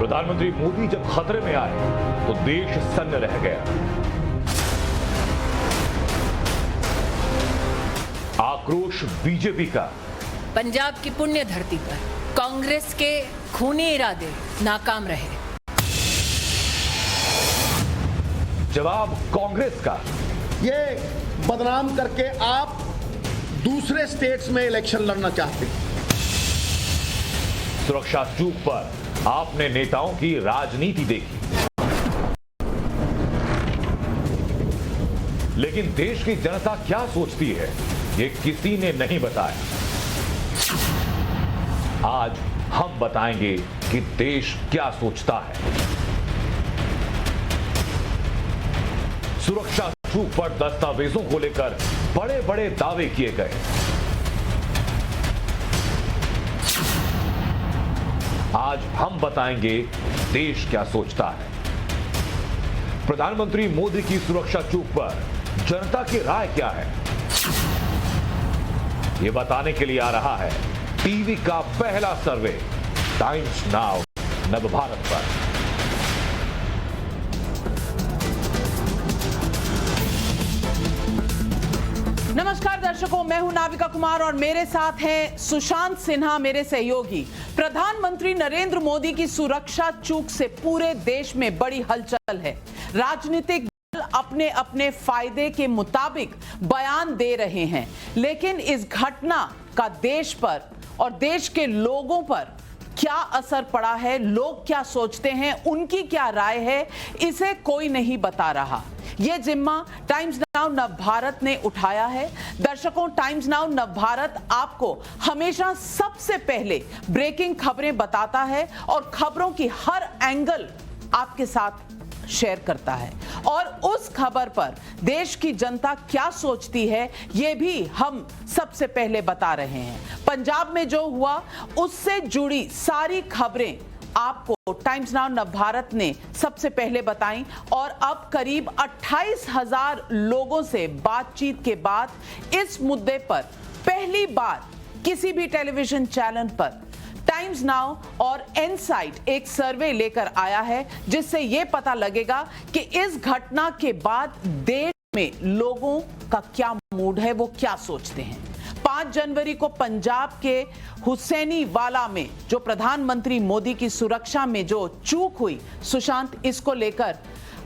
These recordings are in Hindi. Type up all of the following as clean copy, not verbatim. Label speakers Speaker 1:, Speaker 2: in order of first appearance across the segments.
Speaker 1: प्रधानमंत्री मोदी जब खतरे में आए तो देश सन्न रह गया। आक्रोश बीजेपी का।
Speaker 2: पंजाब की पुण्य धरती पर कांग्रेस के खूनी इरादे नाकाम रहे।
Speaker 1: जवाब कांग्रेस का।
Speaker 3: ये बदनाम करके आप दूसरे स्टेट्स में इलेक्शन लड़ना चाहते हैं।
Speaker 1: सुरक्षा चूक पर आपने नेताओं की राजनीति देखी, लेकिन देश की जनता क्या सोचती है ये किसी ने नहीं बताया। आज हम बताएंगे कि देश क्या सोचता है। सुरक्षा चूक पर दस्तावेजों को लेकर बड़े बड़े दावे किए गए। आज हम बताएंगे देश क्या सोचता है। प्रधानमंत्री मोदी की सुरक्षा चूक पर जनता की राय क्या है, यह बताने के लिए आ रहा है टीवी का पहला सर्वे टाइम्स नाउ नवभारत पर।
Speaker 4: नमस्कार दर्शकों, मैं हूं नाविका कुमार और मेरे साथ हैं सुशांत सिन्हा, मेरे सहयोगी। प्रधानमंत्री नरेंद्र मोदी की सुरक्षा चूक से पूरे देश में बड़ी हलचल है। राजनीतिक दल अपने अपने फायदे के मुताबिक बयान दे रहे हैं, लेकिन इस घटना का देश पर और देश के लोगों पर क्या असर पड़ा है, लोग क्या सोचते हैं, उनकी क्या राय है, इसे कोई नहीं बता रहा। ये जिम्मा टाइम्स नाउ नवभारत ने उठाया है। दर्शकों, टाइम्स नाउ नवभारत आपको हमेशा सबसे पहले ब्रेकिंग खबरें बताता है और खबरों की हर एंगल आपके साथ शेयर करता है, और उस खबर पर देश की जनता क्या सोचती है ये भी हम सबसे पहले बता रहे हैं। पंजाब में जो हुआ उससे जुड़ी सारी खबरें आपको टाइम्स नाउ नवभारत ने सबसे पहले बताई, और अब करीब 28,000 लोगों से बातचीत के बाद इस मुद्दे पर पहली बार किसी भी टेलीविजन चैनल पर टाइम्स नाउ और इनसाइट एक सर्वे लेकर आया है, जिससे यह पता लगेगा कि इस घटना के बाद देश में लोगों का क्या मूड है, वो क्या सोचते हैं। 5 जनवरी को पंजाब के हुसैनी वाला में जो प्रधानमंत्री मोदी की सुरक्षा में जो चूक हुई, सुशांत, इसको लेकर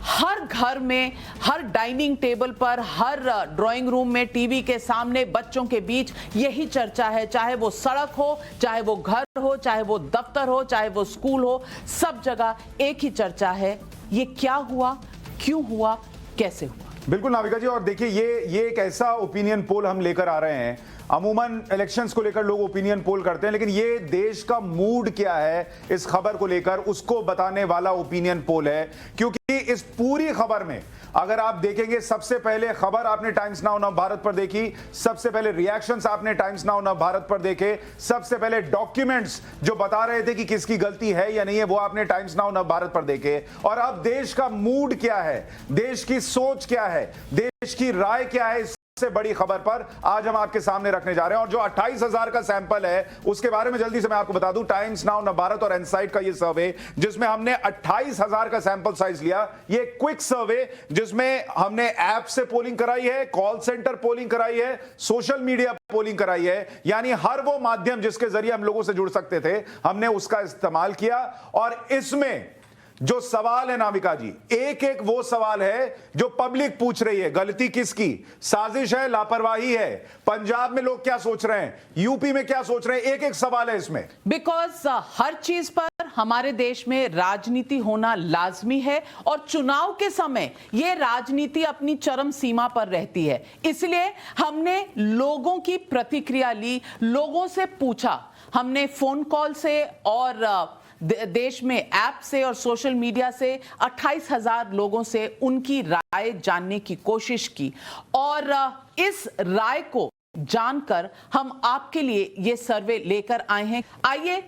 Speaker 4: हर घर में, हर डाइनिंग टेबल पर, हर ड्राइंग रूम में, टीवी के सामने, बच्चों के बीच यही चर्चा है। चाहे वो सड़क हो, चाहे वो घर हो, चाहे वो दफ्तर हो, चाहे वो स्कूल हो, सब जगह एक ही चर्चा है, ये क्या हुआ, क्यों हुआ, कैसे हुआ।
Speaker 5: बिल्कुल नाविका जी, और देखिए ये एक ऐसा ओपिनियन पोल हम लेकर आ रहे हैं। अमूमन इलेक्शंस को लेकर लोग ओपिनियन पोल करते हैं, लेकिन ये देश का मूड क्या है इस खबर को लेकर उसको बताने वाला ओपिनियन पोल है। क्योंकि इस पूरी खबर में अगर आप देखेंगे, सबसे पहले खबर आपने टाइम्स नाउ नवभारत पर देखी, सबसे पहले रिएक्शंस आपने टाइम्स नाउ नवभारत पर देखे, सबसे पहले डॉक्यूमेंट्स जो बता रहे थे कि किसकी गलती है या नहीं है वो आपने टाइम्स नाउ नवभारत पर देखे। और अब देश का मूड क्या है, देश की सोच क्या है, देश की राय क्या है, से बड़ी खबर पर आज हम आपके सामने रखने जा रहे हैं। और जो 28,000 का सैंपल है उसके बारे में जल्दी से मैं आपको बता दूं, टाइम्स नाउ नवभारत और इनसाइट का ये सर्वे जिसमें हमने 28,000 का सैंपल साइज लिया, ये क्विक सर्वे जिसमें हमने ऐप से पोलिंग कराई है, कॉल सेंटर पोलिंग कराई है, सोशल मीडिया पोलिंग कराई है, यानी हर वो माध्यम जिसके जरिए हम लोगों से जुड़ सकते थे हमने उसका इस्तेमाल किया। और इसमें जो सवाल है नाविका जी, एक एक वो सवाल है जो पब्लिक पूछ रही है, गलती किसकी, साजिश है, लापरवाही है, पंजाब में लोग क्या सोच रहे हैं, यूपी में क्या सोच रहे हैं, एक एक सवाल है इसमें।
Speaker 4: बिकॉज हर चीज पर हमारे देश में राजनीति होना लाजमी है, और चुनाव के समय यह राजनीति अपनी चरम सीमा पर रहती है। इसलिए हमने लोगों की प्रतिक्रिया ली, लोगों से पूछा, हमने फोन कॉल से और देश में ऐप से और सोशल मीडिया से 28,000 लोगों से उनकी राय जानने की कोशिश की, और इस राय को जानकर हम आपके लिए ये सर्वे लेकर आए हैं। आइए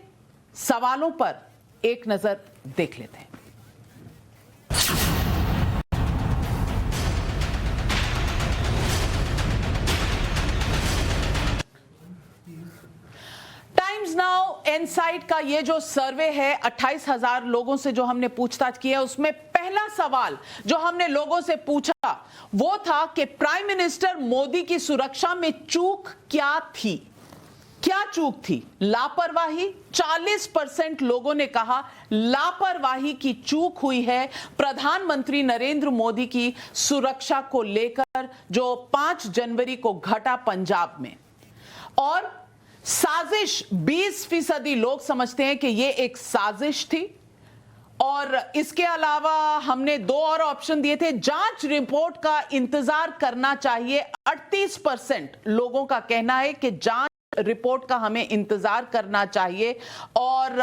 Speaker 4: सवालों पर एक नजर देख लेते हैं। टाइम्स नाउ इनसाइट का ये जो सर्वे है 28,000 लोगों से जो हमने पूछताछ की है, उसमें पहला सवाल जो हमने लोगों से पूछा वो था कि प्राइम मिनिस्टर मोदी की सुरक्षा में चूक क्या थी। क्या चूक थी? लापरवाही। 40% लोगों ने कहा लापरवाही की चूक हुई है प्रधानमंत्री नरेंद्र मोदी की सुरक्षा को लेकर जो 5 जनवरी को घटा पंजाब में। और साजिश 20% लोग समझते हैं कि यह एक साजिश थी। और इसके अलावा हमने 2 और ऑप्शन दिए थे। जांच रिपोर्ट का इंतजार करना चाहिए। 38% लोगों का कहना है कि जांच रिपोर्ट का हमें इंतजार करना चाहिए। और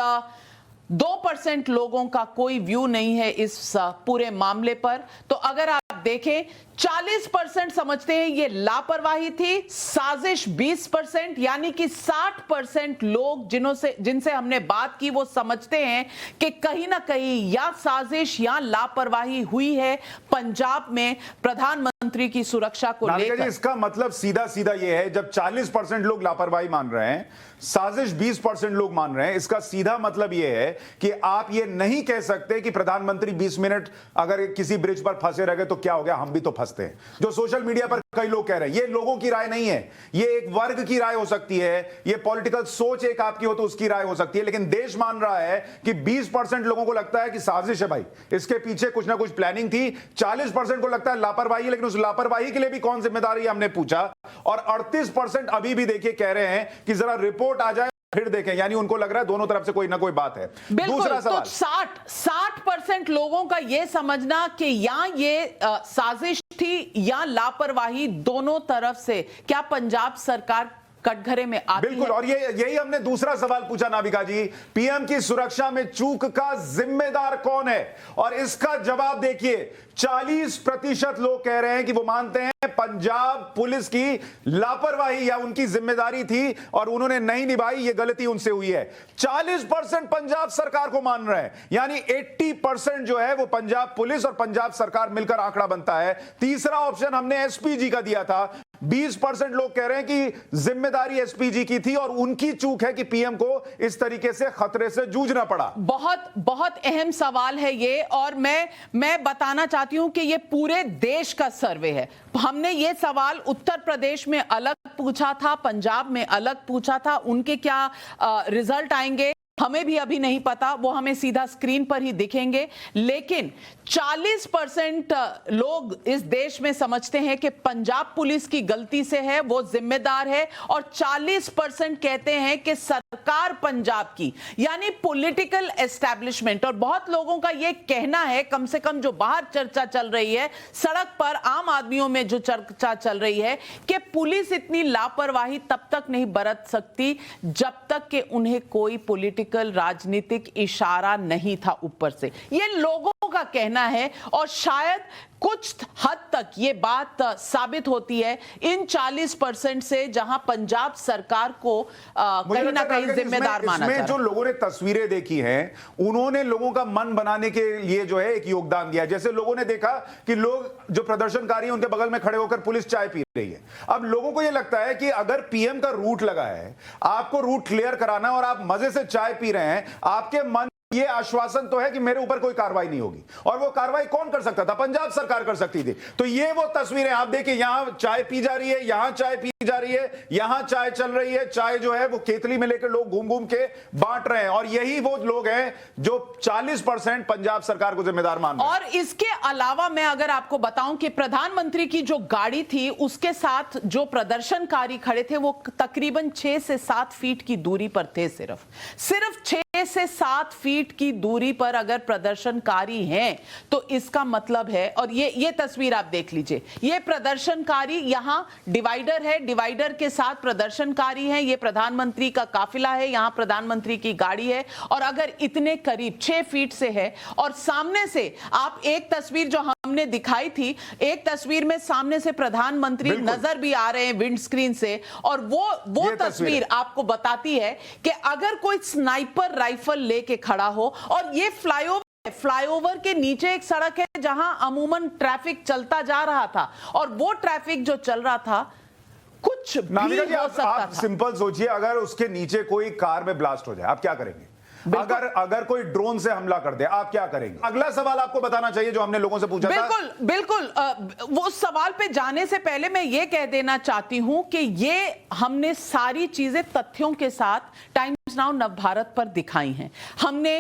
Speaker 4: 2% लोगों का कोई व्यू नहीं है इस पूरे मामले पर। तो अगर आप देखें 40% समझते हैं ये लापरवाही थी, साजिश 20%, यानी कि 60% लोग जिनसे हमने बात की वो समझते हैं कि कहीं ना कहीं या साजिश या लापरवाही हुई है पंजाब में प्रधानमंत्री की सुरक्षा को लेकर।
Speaker 5: इसका मतलब सीधा सीधा ये है, जब 40% लोग लापरवाही मान रहे हैं, साजिश 20% लोग मान रहे हैं, इसका सीधा मतलब यह है कि आप ये नहीं कह सकते कि प्रधानमंत्री 20 मिनट अगर किसी ब्रिज पर फंसे रह गए तो क्या हो गया, हम भी तो फंसते हैं। जो सोशल मीडिया पर कई लोग कह रहे हैं, ये लोगों की राय नहीं है, ये एक वर्ग की राय हो सकती है, ये पॉलिटिकल सोच एक आपकी हो तो उसकी राय हो सकती है, लेकिन देश मान रहा है कि 20% लोगों को लगता है कि साजिश है भाई, इसके पीछे कुछ ना कुछ प्लानिंग थी। 40% को लगता है लापरवाही, लेकिन उस लापरवाही के लिए भी कौन जिम्मेदार है हमने पूछा। और 38% अभी भी देखिए कह रहे हैं कि जरा रिपोर्ट आ जाए फिर देखें, यानी उनको लग रहा है दोनों तरफ से कोई ना कोई बात है। दूसरा सवाल,
Speaker 4: तो 60% लोगों का यह समझना कि या ये साजिश थी या लापरवाही, दोनों तरफ से क्या पंजाब सरकार कटघरे में आती
Speaker 5: बिल्कुल
Speaker 4: है?
Speaker 5: और यही हमने दूसरा सवाल पूछा नाविका जी, पीएम की सुरक्षा में चूक का जिम्मेदार कौन है? और इसका जवाब देखिए, 40% लोग कह रहे हैं कि वो मानते हैं पंजाब पुलिस की लापरवाही या उनकी जिम्मेदारी थी और उन्होंने नहीं निभाई, ये गलती उनसे हुई है। 40% पंजाब सरकार को मान रहे हैं, यानी 80% जो है वो पंजाब पुलिस और पंजाब सरकार मिलकर आंकड़ा बनता है। तीसरा ऑप्शन हमने एसपीजी का दिया था। 20% लोग कह रहे हैं कि जिम्मेदारी एसपीजी की थी और उनकी चूक है कि पीएम को इस तरीके से खतरे से जूझना पड़ा।
Speaker 4: बहुत बहुत अहम सवाल है ये, और मैं बताना चाहती हूं कि ये पूरे देश का सर्वे है। हमने ये सवाल उत्तर प्रदेश में अलग पूछा था, पंजाब में अलग पूछा था, उनके क्या रिजल्ट आएंगे हमें भी अभी नहीं पता, वो हमें सीधा स्क्रीन पर ही दिखेंगे। लेकिन 40% लोग इस देश में समझते हैं कि पंजाब पुलिस की गलती से है, वो जिम्मेदार है, और 40% कहते हैं कि सरकार पंजाब की, यानी पॉलिटिकल एस्टैब्लिशमेंट। और बहुत लोगों का यह कहना है, कम से कम जो बाहर चर्चा चल रही है, सड़क पर आम आदमियों में जो चर्चा चल रही है, कि पुलिस इतनी लापरवाही तब तक नहीं बरत सकती जब तक कि उन्हें कोई पॉलिटिकल राजनीतिक इशारा नहीं था ऊपर से। ये लोगों का कहना है, और शायद कुछ हद तक ये बात साबित होती है इन 40% से, जहां पंजाब सरकार को कहीं ना कहीं जिम्मेदार माना जाता है।
Speaker 5: जो लोगों ने तस्वीरें देखी हैं, उन्होंने लोगों का मन बनाने के लिए जो है एक योगदान दिया। जैसे लोगों ने देखा कि लोग जो प्रदर्शनकारी हैं उनके बगल में खड़े होकर पुलिस चाय पी रही है। अब लोगों को यह लगता है कि अगर पीएम का रूट लगा है, आपको रूट क्लियर कराना और आप मजे से चाय पी रहे हैं, आपके मन ये आश्वासन तो है कि मेरे ऊपर कोई कार्रवाई नहीं होगी। और वो कार्रवाई कौन कर सकता था? पंजाब सरकार कर सकती थी। तो ये वो तस्वीरें आप देखिए, यहां चाय पी जा रही है, यहां चाय पी जा रही है, यहां चाय चल रही है। चाय जो है वो केतली में लेकर लोग घूम घूम के बांट रहे हैं, और यही वो लोग हैं जो 40% पंजाब सरकार को जिम्मेदार मान रहे हैं।
Speaker 4: और इसके अलावा मैं अगर आपको बताऊं कि प्रधानमंत्री की जो गाड़ी थी उसके साथ जो प्रदर्शनकारी खड़े थे वो तकरीबन 6 से 7 फीट की दूरी पर थे। सिर्फ 6 से 7 फीट की दूरी पर अगर प्रदर्शनकारी हैं तो इसका मतलब है, और ये तस्वीर आप देख लीजिए, ये प्रदर्शनकारी, यहां डिवाइडर है, डिवाइडर के साथ प्रदर्शनकारी हैं, ये प्रधानमंत्री का काफिला है, यहां प्रधानमंत्री की गाड़ी है, और अगर इतने करीब 6 फीट से है, और सामने से आप एक तस्वीर जो हमने दिखाई थी, एक तस्वीर में सामने से प्रधानमंत्री नजर भी आ रहे हैं विंड स्क्रीन से, और वो तस्वीर आपको बताती है कि अगर कोई स्नाइपर राइफल लेके खड़ा हो, और ये फ्लाईओवर के नीचे एक सड़क है जहां अमूमन ट्रैफिक चलता जा रहा था, और वो ट्रैफिक जो चल रहा था कुछ कुछ भी
Speaker 5: नाविका जी,
Speaker 4: हो सकता
Speaker 5: आप
Speaker 4: था।
Speaker 5: सिंपल सोचिए, अगर उसके नीचे कोई कार में ब्लास्ट हो जाए, आप क्या करेंगे? अगर कोई ड्रोन से हमला कर दे, आप क्या करेंगे? अगला सवाल आपको बताना चाहिए जो हमने लोगों से पूछा था।
Speaker 4: बिल्कुल वो सवाल पे जाने से पहले मैं ये कह देना चाहती हूं कि ये हमने सारी चीजें तथ्यों के साथ टाइम्स नाउ नवभारत पर दिखाई हैं। हमने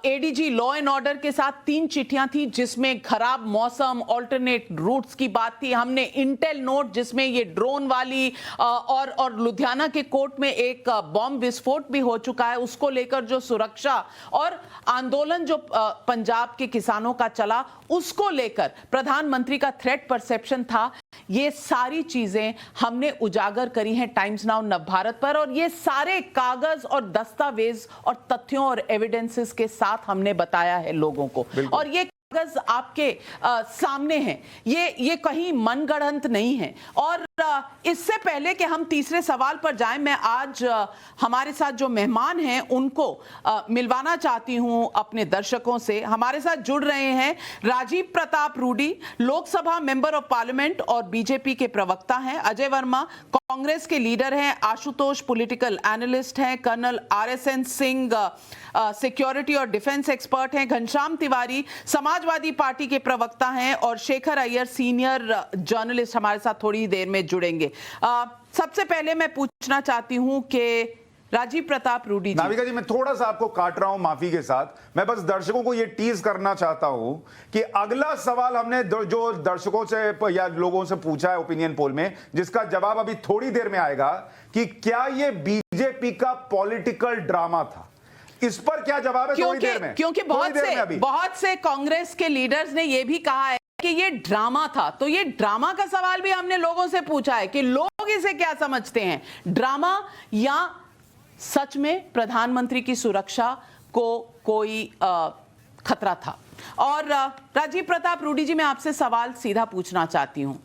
Speaker 4: एडीजी लॉ एंड ऑर्डर के साथ 3 चिट्ठियां थी जिसमें खराब मौसम, ऑल्टरनेट रूट्स की बात थी। हमने इंटेल नोट जिसमें ये ड्रोन वाली और लुधियाना के कोर्ट में एक बॉम्ब विस्फोट भी हो चुका है, उसको लेकर जो सुरक्षा और आंदोलन जो पंजाब के किसानों का चला, उसको लेकर प्रधानमंत्री का थ्रेट परसेप्शन था। ये सारी चीजें हमने उजागर करी हैं टाइम्स नाउ नवभारत पर, और ये सारे कागज और दस्तावेज और तथ्यों और एविडेंसेस के साथ हमने बताया है लोगों को। और ये कागज आपके सामने हैं, ये कहीं मनगढ़ंत नहीं है। और इससे पहले कि हम तीसरे सवाल पर जाएं, मैं आज हमारे साथ जो मेहमान हैं उनको मिलवाना चाहती हूं अपने दर्शकों से। हमारे साथ जुड़ रहे हैं Rajiv Pratap Rudy, Lok Sabha member of parliament और बीजेपी के प्रवक्ता हैं। अजय वर्मा कांग्रेस के लीडर हैं। आशुतोष पॉलिटिकल एनालिस्ट हैं। कर्नल RSN सिंह सिक्योरिटी और डिफेंस एक्सपर्ट हैं। घनश्याम तिवारी समाजवादी पार्टी के प्रवक्ता हैं और शेखर अय्यर सीनियर जर्नलिस्ट हमारे साथ थोड़ी देर में जुड़ेंगे। सबसे पहले मैं पूछना चाहती हूं कि राजीव प्रताप रूडी जी।
Speaker 5: नाविका जी, मैं थोड़ा सा आपको काट रहा हूं माफी के साथ। मैं बस दर्शकों को यह टीज करना चाहता हूं कि अगला सवाल हमने जो दर्शकों से या लोगों से पूछा है ओपिनियन पोल में, जिसका जवाब अभी थोड़ी देर में आएगा, कि क्या यह बीजेपी का पॉलिटिकल ड्रामा था। इस पर क्या जवाब है थोड़ी देर में,
Speaker 4: क्योंकि बहुत से कांग्रेस के लीडर्स ने यह भी कहा है कि ये ड्रामा था। तो ये ड्रामा का सवाल भी हमने लोगों से पूछा है कि लोग इसे क्या समझते हैं, ड्रामा या सच में प्रधानमंत्री की सुरक्षा को कोई खतरा था। और राजीव प्रताप रूडी जी, मैं आपसे सवाल सीधा पूछना चाहती हूं।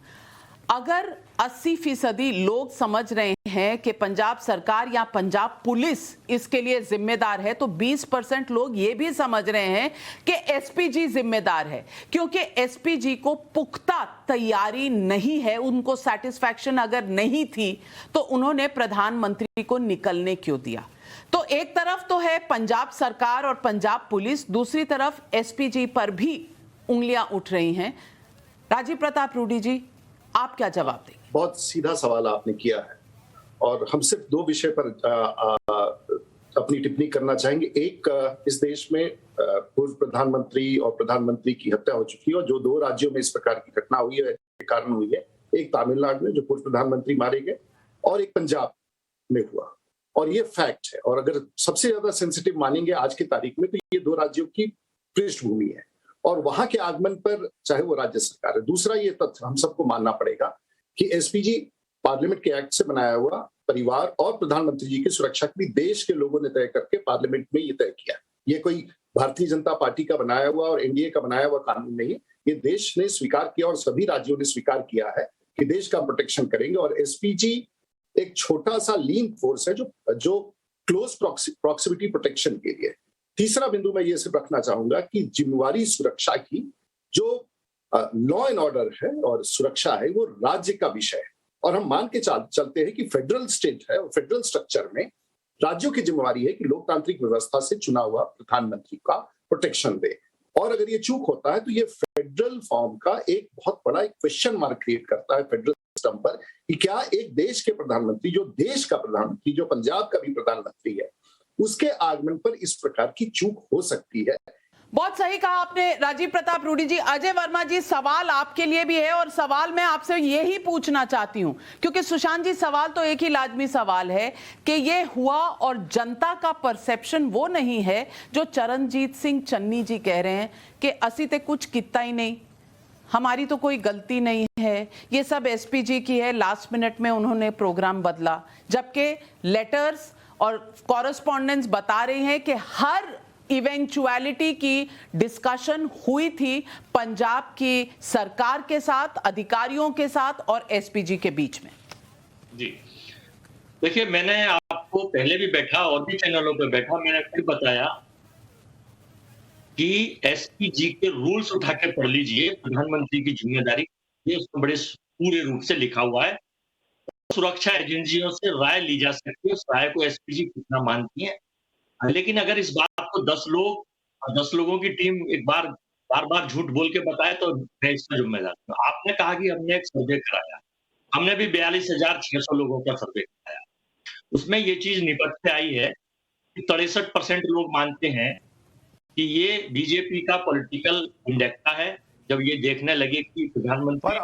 Speaker 4: अगर 80% लोग समझ रहे हैं कि पंजाब सरकार या पंजाब पुलिस इसके लिए जिम्मेदार है, तो 20% लोग ये भी समझ रहे हैं कि एसपीजी जिम्मेदार है, क्योंकि एसपीजी को पुख्ता तैयारी नहीं है। उनको सेटिस्फैक्शन अगर नहीं थी तो उन्होंने प्रधानमंत्री को निकलने क्यों दिया। तो एक तरफ तो है पंजाब सरकार और पंजाब पुलिस, दूसरी तरफ एसपीजी पर भी उंगलियां उठ रही हैं। राजीव प्रताप रूडी जी, आप क्या जवाब देंगे?
Speaker 3: बहुत सीधा सवाल आपने किया है और हम सिर्फ 2 विषय पर अपनी टिप्पणी करना चाहेंगे। एक, इस देश में पूर्व प्रधानमंत्री और प्रधानमंत्री की हत्या हो चुकी है और जो 2 राज्यों में इस प्रकार की घटना हुई है, कारण हुई है। एक तमिलनाडु में जो पूर्व प्रधानमंत्री मारे गए और एक पंजाब में हुआ, और ये फैक्ट है। और अगर सबसे ज्यादा सेंसिटिव मानेंगे आज की तारीख में, तो ये 2 राज्यों की पृष्ठभूमि है और वहां के आगमन पर चाहे वो राज्य सरकार है। दूसरा ये तथ्य हम सबको मानना पड़ेगा कि एसपीजी पार्लियामेंट के एक्ट से बनाया हुआ परिवार और प्रधानमंत्री जी की सुरक्षा भी देश के लोगों ने तय करके पार्लियामेंट में ये तय किया। ये कोई भारतीय जनता पार्टी का बनाया हुआ और एनडीए का बनाया हुआ कानून नहीं है। ये देश ने स्वीकार किया और सभी राज्यों ने स्वीकार किया है कि देश का प्रोटेक्शन करेंगे। और एसपीजी एक छोटा सा लीन फोर्स है जो क्लोज प्रॉक्सिमिटी प्रोटेक्शन के लिए। तीसरा बिंदु मैं ये सिर्फ रखना चाहूंगा कि जिम्मेवारी सुरक्षा की जो लॉ एंड ऑर्डर है और सुरक्षा है, वो राज्य का विषय है। और हम मान के चलते हैं कि फेडरल स्टेट है और फेडरल स्ट्रक्चर में राज्यों की जिम्मेवारी है कि लोकतांत्रिक व्यवस्था से चुना हुआ प्रधानमंत्री का प्रोटेक्शन दे। और अगर ये चूक होता है तो ये फेडरल फॉर्म का एक बहुत बड़ा एक क्वेश्चन मार्क क्रिएट करता है फेडरल सिस्टम पर कि क्या एक देश के प्रधानमंत्री, जो देश का प्रधानमंत्री, जो पंजाब का भी प्रधानमंत्री है, उसके आगमन पर इस प्रकार की चूक हो सकती है।
Speaker 4: बहुत सही कहा आपने राजीव प्रताप रूडी जी। अजय वर्मा जी, सवाल आपके लिए भी है और सवाल मैं आपसे यही पूछना चाहती हूं, क्योंकि सुशांत जी सवाल तो एक ही लाजमी सवाल है कि ये हुआ और जनता का परसेप्शन वो नहीं है जो चरणजीत सिंह चन्नी जी कह रहे हैं कि असी ते कुछ कितना ही नहीं, हमारी तो कोई गलती नहीं है, ये सब एसपीजी की है, लास्ट मिनट में उन्होंने प्रोग्राम बदला। जबकि लेटर्स और कॉरेस्पॉन्डेंस बता रही हैं कि हर इवेंचुअलिटी की डिस्कशन हुई थी पंजाब की सरकार के साथ, अधिकारियों के साथ और एसपीजी के बीच में।
Speaker 6: जी देखिए, मैंने आपको पहले भी बैठा और भी चैनलों पर बैठा, मैंने फिर बताया कि एसपीजी के रूल्स उठा के पढ़ लीजिए। प्रधानमंत्री की जिम्मेदारी ये उसमें बड़े पूरे रूप से लिखा हुआ है। सुरक्षा एजेंसियों से राय ली जा सकती है, उस राय को एसपीजी कितना मानती है। लेकिन अगर इस बात को 10 लोगों की टीम एक बार बार झूठ बोल के बताए तो मैं इसका जिम्मेदार हूं। आपने कहा कि हमने एक सर्वे कराया, हमने भी 42,600 लोगों का सर्वे कराया। उसमें ये चीज निपट के आई है कि 63% लोग मानते हैं कि ये बीजेपी का पॉलिटिकल इंडेक्टा है। जब ये देखने लगे कि प्रधानमंत्री
Speaker 5: पर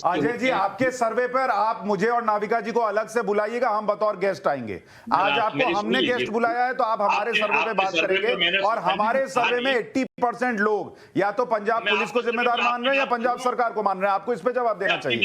Speaker 5: अजय जी आपके सर्वे पर आप मुझे और नाविका जी को अलग से बुलाइएगा, हम बतौर गेस्ट आएंगे। आज आपको हमने गेस्ट बुलाया है तो आप हमारे सर्वे पे बात करेंगे। और हमारे सर्वे में 80% लोग या तो पंजाब पुलिस को जिम्मेदार मान रहे हैं या पंजाब सरकार को मान रहे हैं। आपको इस पे जवाब देना चाहिए।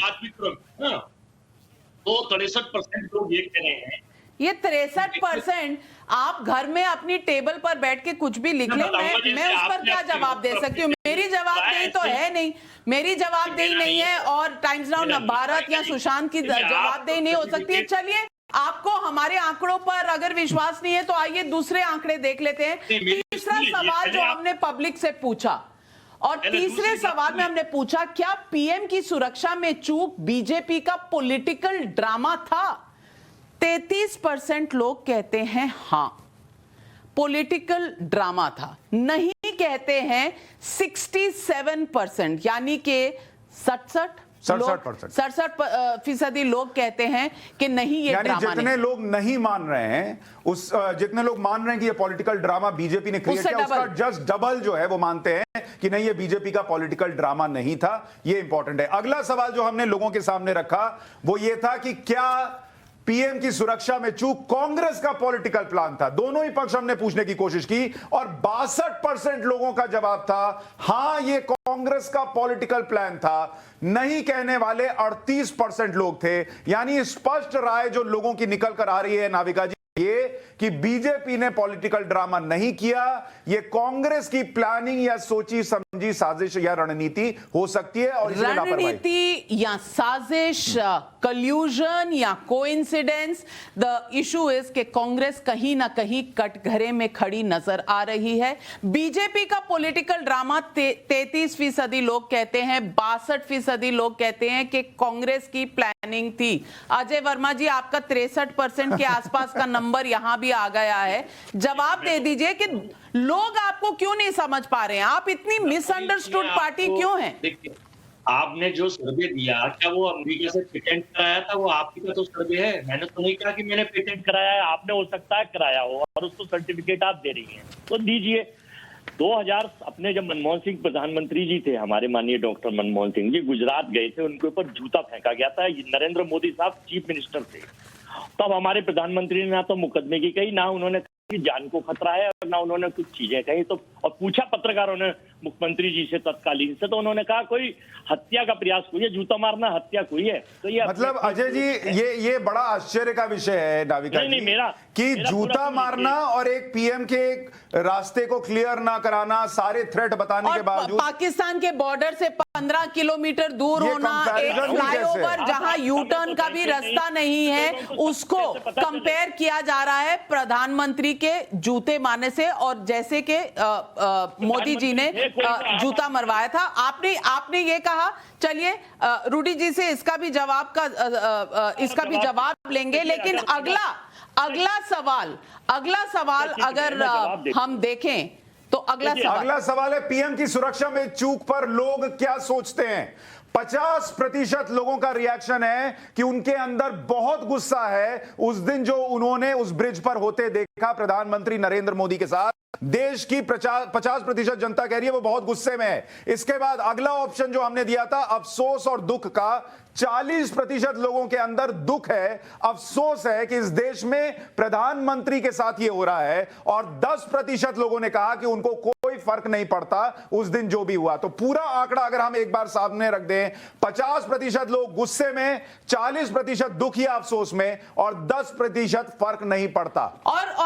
Speaker 6: तो 63% लोग ये कह रहे हैं।
Speaker 4: ये 63% आप घर में अपनी टेबल पर बैठ के कुछ भी लिख लें, मैं उस पर क्या जवाब दे सकती हूँ? मेरी जवाबदेही तो है नहीं, मेरी जवाबदेही नहीं है और टाइम्स नाउ भारत या सुशांत की जवाबदेही नहीं हो सकती है। चलिए, आपको हमारे आंकड़ों पर अगर विश्वास नहीं है तो आइए दूसरे आंकड़े देख लेते हैं। तीसरा सवाल जो हमने पब्लिक से पूछा, और तीसरे सवाल में हमने पूछा, क्या पीएम की सुरक्षा में चूक बीजेपी का पॉलिटिकल ड्रामा था? 33% लोग कहते हैं हां, पॉलिटिकल ड्रामा था। नहीं कहते हैं 67%, यानी कि 67% लोग कहते हैं कि नहीं, ये ड्रामा नहीं।
Speaker 5: जितने लोग नहीं मान रहे हैं जितने लोग मान रहे हैं कि ये पॉलिटिकल ड्रामा बीजेपी ने क्रिएट किया, उसका जस्ट डबल जो है वो मानते हैं कि नहीं, ये बीजेपी का पॉलिटिकल ड्रामा नहीं था। ये इंपॉर्टेंट है। अगला सवाल जो हमने लोगों के सामने रखा वो ये था कि क्या पीएम की सुरक्षा में चूक कांग्रेस का पॉलिटिकल प्लान था? दोनों ही पक्ष हमने पूछने की कोशिश की और 62% लोगों का जवाब था हां, ये कांग्रेस का पॉलिटिकल प्लान था। नहीं कहने वाले 38% लोग थे। यानी स्पष्ट राय जो लोगों की निकल कर आ रही है नाविका जी, ये कि बीजेपी ने पॉलिटिकल ड्रामा नहीं किया, ये कांग्रेस की प्लानिंग या सोची समझी साजिश या रणनीति हो सकती है। और
Speaker 4: रणनीति या साजिश, कल्यूजन या कोइंसिडेंस, द इशू इज कि कांग्रेस कहीं ना कहीं कटघरे में खड़ी नजर आ रही है। बीजेपी का पॉलिटिकल ड्रामा 33% लोग कहते हैं, 62% लोग कहते हैं कि कांग्रेस की प्लानिंग थी। अजय वर्मा जी, आपका 63% के आसपास का नंबर यहां भी आ गया है। जवाब दे दीजिए कि लोग आपको क्यों नहीं समझ पा रहे हैं? आप इतनी मिसअंडरस्टूड पार्टी क्यों हैं?
Speaker 6: आपने जो सर्वे दिया, क्या वो अमेरिका से पेटेंट कराया था? वो आपकी का तो सर्वे है। मैंने तो नहीं कहा कि मैंने पेटेंट कराया है। आपने हो सकता है कराया हो और उसको सर्टिफिकेट आप दे रही हैं, तो दीजिए। 2000 अपने जब मनमोहन सिंह प्रधानमंत्री जी थे, हमारे माननीय डॉक्टर मनमोहन सिंह जी गुजरात गए थे, उनके ऊपर जूता फेंका गया था। नरेंद्र मोदी साहब चीफ मिनिस्टर थे, तब हमारे प्रधानमंत्री ने ना तो मुकदमे की कही, ना उन्होंने कि जान को खतरा है, और ना उन्होंने कुछ चीजें कही। तो और पूछा पत्रकारों ने मुख्यमंत्री जी से तत्कालीन से, तो उन्होंने कहा कोई हत्या का प्रयास हुई है, जूता मारना हत्या कोई है। तो ये
Speaker 5: मतलब अजय जी, ये बड़ा आश्चर्य का विषय है नाविका जी, कि जूता मारना और एक पीएम के एक रास्ते को क्लियर ना कराना, सारे थ्रेट बताने के बावजूद
Speaker 4: पाकिस्तान के बॉर्डर से 15 किलोमीटर दूर होना, एक फ्लाईओवर जहां यू टर्न का भी रास्ता नहीं है, उसको कंपेयर किया जा रहा है प्रधानमंत्री के जूते मारने से। और जैसे कि मोदी जी ने जूता मरवाया था। आपने ये कहा, चलिए रूडी जी से इसका भी जवाब लेंगे, लेकिन अगला सवाल अगर हम देखें तो अगला सवाल है पीएम की सुरक्षा में चूक पर लोग क्या सोचते हैं।
Speaker 5: 50% लोगों का रिएक्शन है कि उनके अंदर बहुत गुस्सा है उस दिन जो उन्होंने उस ब्रिज पर होते देखा प्रधानमंत्री नरेंद्र मोदी के साथ। देश की 50% जनता कह रही है वो बहुत गुस्से में है। इसके बाद अगला ऑप्शन जो हमने दिया था अफसोस और दुख का, 40% लोगों के अंदर दुख है, अफसोस है कि इस देश में प्रधानमंत्री के साथ ये हो रहा है, और 10% लोगों ने कहा कि उनको कोई फर्क नहीं पड़ता उस दिन जो भी हुआ। तो पूरा आंकड़ा अगर हम एक बार सामने रख दें, 50% लोग गुस्से में, 40% दुख या अफसोस में, और 10% फर्क नहीं पड़ता।
Speaker 4: और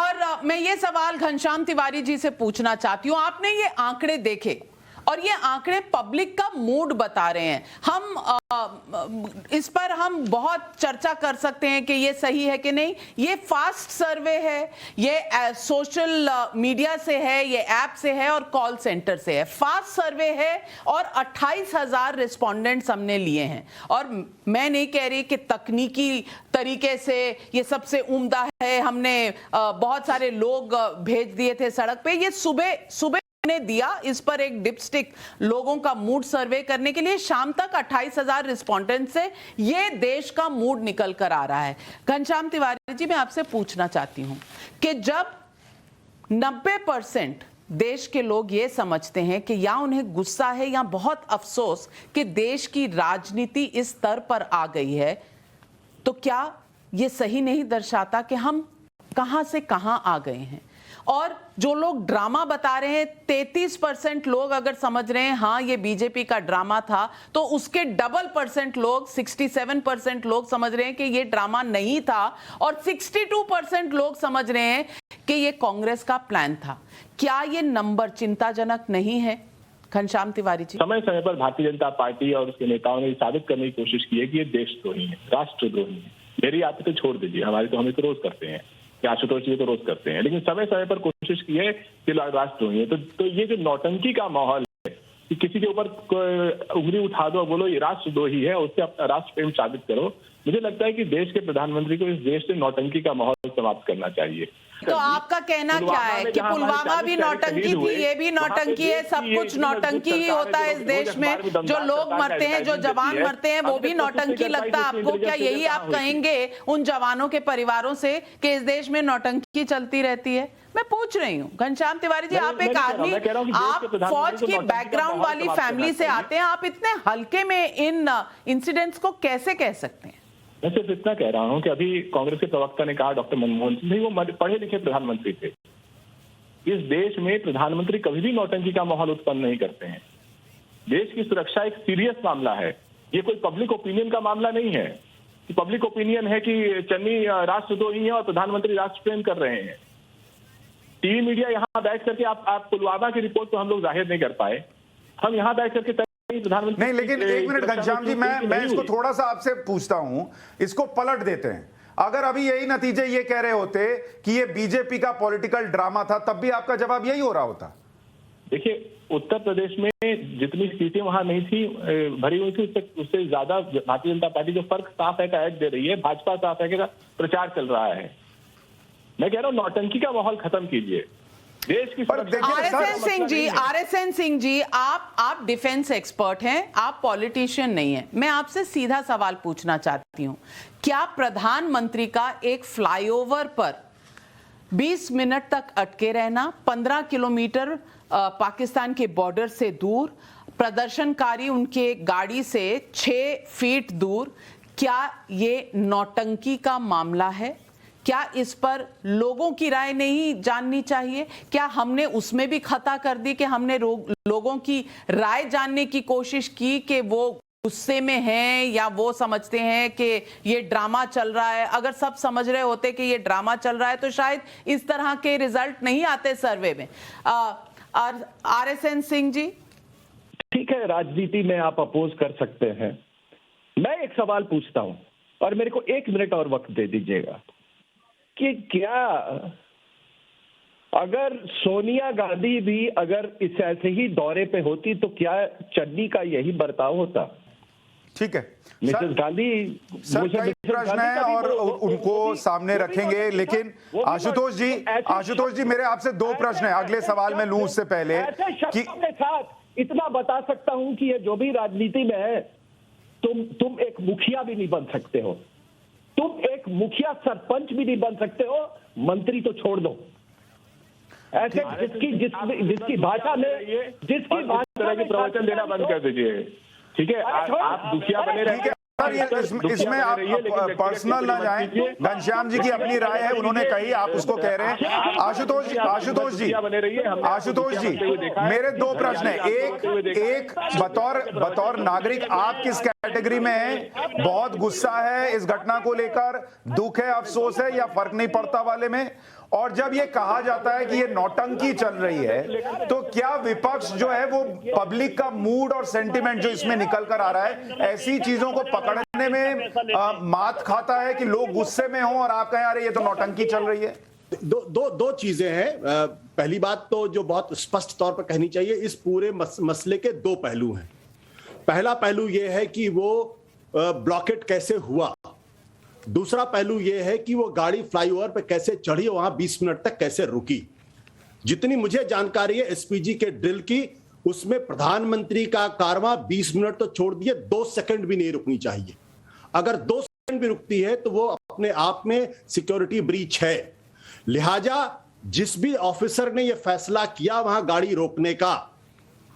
Speaker 4: मैं ये सवाल घनश्याम तिवारी जी से पूछना चाहती हूं, आपने ये आंकड़े देखे और ये आंकड़े पब्लिक का मूड बता रहे हैं। हम इस पर हम बहुत चर्चा कर सकते हैं कि ये सही है कि नहीं। ये फास्ट सर्वे है, ये सोशल मीडिया से है, ये ऐप से है और कॉल सेंटर से है। फास्ट सर्वे है और 28,000 रिस्पोंडेंट्स हमने लिए हैं। और मैं नहीं कह रही कि तकनीकी तरीके से ये सबसे उम्दा है, हमने बहुत सारे लोग भेज दिए थे सड़क पे। ये सुबह ने दिया इस पर एक डिपस्टिक लोगों का मूड सर्वे करने के लिए। शाम तक 28,000 रिस्पोंडेंट से ये देश का मूड निकल कर आ रहा है। घनश्याम तिवारी जी, मैं आपसे पूछना चाहती हूं कि जब 90% देश के लोग ये समझते हैं कि या उन्हें गुस्सा है या बहुत अफसोस कि देश की राजनीति इस स्तर पर आ गई है, तो क्या ये सही नहीं दर्शाता कि हम कहां से कहां आ गए हैं? और जो लोग ड्रामा बता रहे हैं, 33% लोग अगर समझ रहे हैं हाँ ये बीजेपी का ड्रामा था, तो उसके डबल % लोग 67% लोग समझ रहे हैं कि ये ड्रामा नहीं था, और 62% लोग समझ रहे हैं कि ये कांग्रेस का प्लान था। क्या ये नंबर चिंताजनक नहीं है? घनश्याम तिवारी जी,
Speaker 7: समय समय पर भारतीय जनता पार्टी और उसके नेताओं ने साबित करने की कोशिश की है कि ये देशद्रोही है, राष्ट्रद्रोही है। मेरी आदत तो छोड़ दीजिए, हमारे तो हमें तो रोज करते हैं, आशुतोष जी तो रोज करते हैं, लेकिन समय समय पर कोशिश की है कि राष्ट्रद्रोही है। तो ये जो नौटंकी का माहौल है कि किसी के ऊपर उंगली उठा दो, बोलो ये राष्ट्रद्रोही है, उससे अपना राष्ट्र प्रेम साबित करो। मुझे लगता है कि देश के प्रधानमंत्री को इस देश से नौटंकी का माहौल समाप्त करना चाहिए।
Speaker 4: तो आपका कहना क्या है कि पुलवामा भी नौटंकी थी, ये भी नौटंकी है, सब कुछ नौटंकी ही होता है इस देश में। जो लोग मरते हैं, जो जवान मरते हैं, वो भी नौटंकी लगता है आपको? क्या यही आप कहेंगे उन जवानों के परिवारों से कि इस देश में नौटंकी चलती रहती है? मैं पूछ रही हूँ घनश्याम तिवारी जी, आप एक आदमी, आप फौज की बैकग्राउंड वाली फैमिली से आते हैं, आप इतने हल्के में इन इंसिडेंट्स को कैसे कह सकते हैं?
Speaker 7: मैं सिर्फ इतना कह रहा हूं कि अभी कांग्रेस के प्रवक्ता ने कहा, डॉक्टर मनमोहन सिंह, वो पढ़े लिखे प्रधानमंत्री थे। इस देश में प्रधानमंत्री कभी भी नौटंकी का माहौल उत्पन्न नहीं करते हैं। देश की सुरक्षा एक सीरियस मामला है, ये कोई पब्लिक ओपिनियन का मामला नहीं है कि पब्लिक ओपिनियन है कि चन्नी राष्ट्रद्रोही है और प्रधानमंत्री राष्ट्र प्रेम कर रहे हैं। टीवी मीडिया यहाँ बैठ करके आप पुलवामा की रिपोर्ट तो हम लोग जाहिर नहीं कर पाए, हम यहाँ बैठ करके प्रधानमंत्री
Speaker 5: नहीं, लेकिन एक मिनट घनश्याम जी, मैं इसको थोड़ा सा आपसे पूछता हूं, इसको पलट देते हैं। अगर अभी यही नतीजे ये कह रहे होते कि ये बीजेपी का पॉलिटिकल ड्रामा था, तब भी आपका जवाब यही हो रहा होता?
Speaker 7: देखिए, उत्तर प्रदेश में जितनी सीटें वहां नहीं थी भरी हुई थी, उससे ज्यादा भारतीय जनता पार्टी जो फर्क साफ है का ऐड दे रही है, भाजपा साफ है का प्रचार चल रहा है। मैं कह रहा हूं नौटंकी का माहौल खत्म कीजिए। देश की
Speaker 4: RSN सिंह जी, आप डिफेंस एक्सपर्ट हैं, आप पॉलिटिशियन नहीं हैं। मैं आपसे सीधा सवाल पूछना चाहती हूं, क्या प्रधानमंत्री का एक फ्लाईओवर पर 20 मिनट तक अटके रहना, 15 किलोमीटर पाकिस्तान के बॉर्डर से दूर, प्रदर्शनकारी उनके गाड़ी से 6 फीट दूर, क्या ये नौटंकी का मामला है? क्या इस पर लोगों की राय नहीं जाननी चाहिए? क्या हमने उसमें भी खता कर दी कि हमने लोगों की राय जानने की कोशिश की कि वो गुस्से में हैं या वो समझते हैं कि ये ड्रामा चल रहा है? अगर सब समझ रहे होते कि ये ड्रामा चल रहा है तो शायद इस तरह के रिजल्ट नहीं आते सर्वे में। RSN सिंह जी,
Speaker 8: ठीक है, राजनीति में आप अपोज कर सकते हैं। मैं एक सवाल पूछता हूं और मेरे को 1 मिनट और वक्त दे दीजिएगा कि क्या अगर सोनिया गांधी भी अगर इस ऐसे ही दौरे पे होती तो क्या चन्नी का यही बर्ताव होता?
Speaker 5: ठीक है,
Speaker 8: मिसेस गांधी,
Speaker 5: सर कई प्रश्न है और उनको सामने रखेंगे, लेकिन आशुतोष जी मेरे आपसे 2 प्रश्न है, अगले सवाल में लूं उससे पहले
Speaker 8: कि के साथ इतना बता सकता हूं कि ये जो भी राजनीति में है, तुम एक मुखिया भी नहीं बन सकते हो, तुम एक मुखिया सरपंच भी नहीं बन सकते हो, मंत्री तो छोड़ दो। ऐसे जिसकी भाषा में
Speaker 7: प्रवचन देना बंद कर दीजिए, ठीक है? आप दुखिया बने रहेंगे
Speaker 5: इसमें आप पर्सनल ना जाएं। घनश्याम जी की अपनी राय है, उन्होंने कही, आप उसको कह रहे हैं। आशुतोष जी मेरे 2 प्रश्न है। एक बतौर नागरिक आप किस कैटेगरी में हैं? बहुत गुस्सा है इस घटना को लेकर, दुख है, अफसोस है, या फर्क नहीं पड़ता वाले में? और जब ये कहा जाता है कि ये नौटंकी चल रही है, तो क्या विपक्ष जो है वो पब्लिक का मूड और सेंटिमेंट जो इसमें निकल कर आ रहा है, ऐसी चीजों को पकड़ने में मात खाता है कि लोग गुस्से में हों और आप कहें अरे ये तो नौटंकी चल रही है?
Speaker 9: दो चीजें हैं। पहली बात तो जो बहुत स्पष्ट तौर पर कहनी चाहिए, इस पूरे मसले के दो पहलू हैं। पहला पहलू यह है कि वो ब्लॉकेट कैसे हुआ, दूसरा पहलू यह है कि वो गाड़ी फ्लाईओवर पे कैसे चढ़ी, वहां 20 मिनट तक कैसे रुकी। जितनी मुझे जानकारी है एसपीजी के ड्रिल की, उसमें प्रधानमंत्री का कारवां 20 मिनट तो छोड़ दिए, 2 सेकंड भी नहीं रुकनी चाहिए। अगर 2 सेकंड भी रुकती है तो वो अपने आप में सिक्योरिटी ब्रीच है। लिहाजा जिस भी ऑफिसर ने यह फैसला किया वहां गाड़ी रोकने का,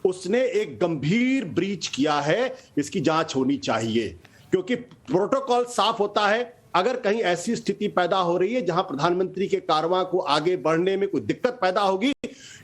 Speaker 9: उसने एक गंभीर ब्रीच किया है। इसकी जांच होनी चाहिए, क्योंकि प्रोटोकॉल साफ होता है। अगर कहीं ऐसी स्थिति पैदा हो रही है जहां प्रधानमंत्री के कारवां को आगे बढ़ने में कोई दिक्कत पैदा होगी,